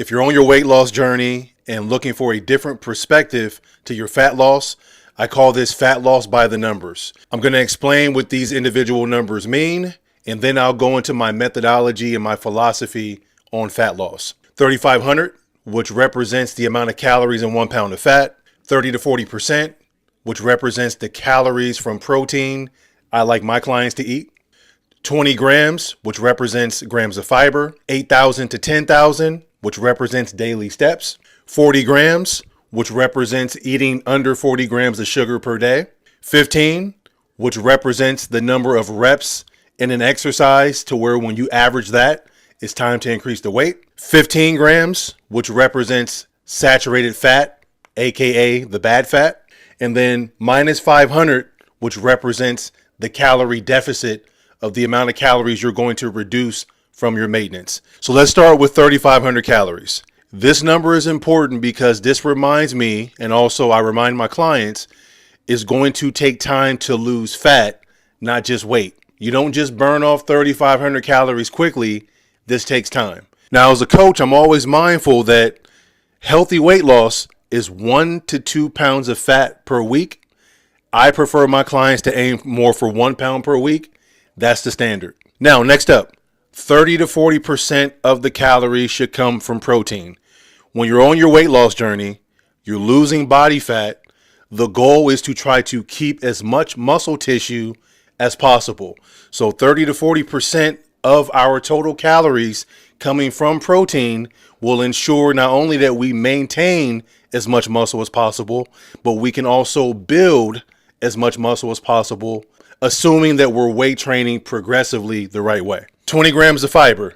If you're on your weight loss journey and looking for a different perspective to your fat loss, I call this fat loss by the numbers. I'm going to explain what these individual numbers mean, and then I'll go into my methodology and my philosophy on fat loss. 3,500, which represents the amount of calories in 1 pound of fat. 30 to 40%, which represents the calories from protein I like my clients to eat. 20 grams, which represents grams of fiber. 8,000 to 10,000, which represents daily steps. 40 grams, which represents eating under 40 grams of sugar per day. 15, which represents the number of reps in an exercise to where when you average that, it's time to increase the weight. 15 grams, which represents saturated fat, aka the bad fat. And then minus 500, which represents the calorie deficit of the amount of calories you're going to reduce from your maintenance. So let's start with 3,500 calories. This number is important because this reminds me, and also I remind my clients, is going to take time to lose fat, not just weight. You don't just burn off 3,500 calories quickly. This takes time. Now, as a coach, I'm always mindful that healthy weight loss is 1 to 2 pounds of fat per week. I prefer my clients to aim more for 1 pound per week. That's the standard. Now, next up, 30 to 40% of the calories should come from protein. When you're on your weight loss journey, you're losing body fat. The goal is to try to keep as much muscle tissue as possible. So 30 to 40% of our total calories coming from protein will ensure not only that we maintain as much muscle as possible, but we can also build as much muscle as possible, assuming that we're weight training progressively the right way. 20 grams of fiber.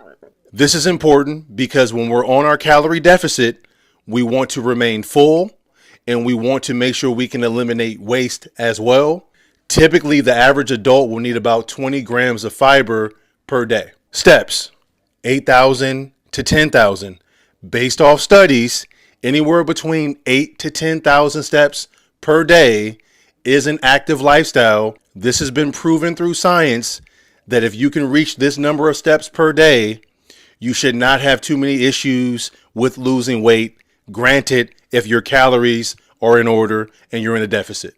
This is important because when we're on our calorie deficit, we want to remain full and we want to make sure we can eliminate waste as well. Typically, the average adult will need about 20 grams of fiber per day. Steps, 8,000 to 10,000. Based off studies, anywhere between 8 to 10,000 steps per day is an active lifestyle. This has been proven through science that if you can reach this number of steps per day, you should not have too many issues with losing weight. Granted, if your calories are in order and you're in a deficit.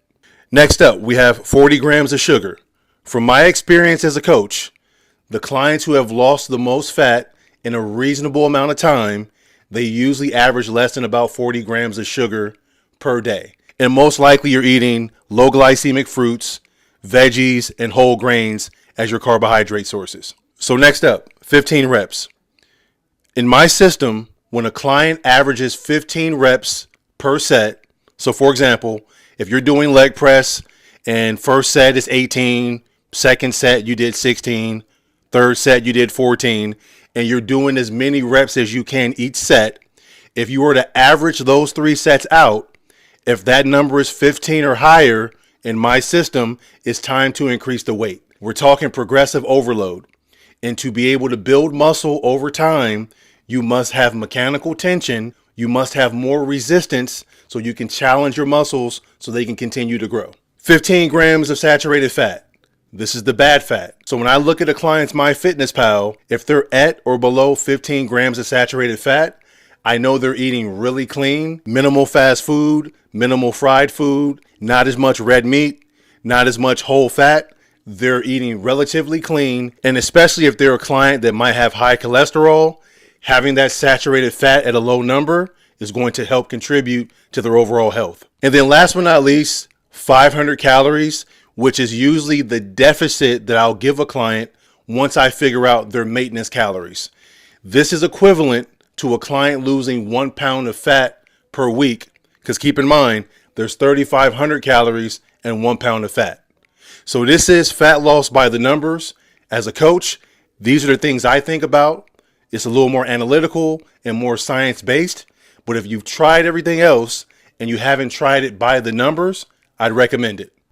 Next up, we have 40 grams of sugar. From my experience as a coach, the clients who have lost the most fat in a reasonable amount of time, they usually average less than about 40 grams of sugar per day. And most likely you're eating low glycemic fruits, veggies, and whole grains as your carbohydrate sources. So next up, 15 reps. In my system, when a client averages 15 reps per set, so for example, if you're doing leg press and first set is 18, second set you did 16, third set you did 14, and you're doing as many reps as you can each set, if you were to average those 3 sets out, if that number is 15 or higher, in my system, it's time to increase the weight. We're talking progressive overload. And to be able to build muscle over time, you must have mechanical tension. You must have more resistance so you can challenge your muscles so they can continue to grow. 15 grams of saturated fat. This is the bad fat. So when I look at a client's MyFitnessPal, if they're at or below 15 grams of saturated fat, I know they're eating really clean, minimal fast food, minimal fried food, not as much red meat, not as much whole fat. They're eating relatively clean. And especially if they're a client that might have high cholesterol, having that saturated fat at a low number is going to help contribute to their overall health. And then last but not least, 500 calories, which is usually the deficit that I'll give a client once I figure out their maintenance calories. This is equivalent to a client losing 1 pound of fat per week, because keep in mind, there's 3,500 calories and 1 pound of fat. So this is fat loss by the numbers. As a coach, these are the things I think about. It's a little more analytical and more science-based, but if you've tried everything else and you haven't tried it by the numbers, I'd recommend it.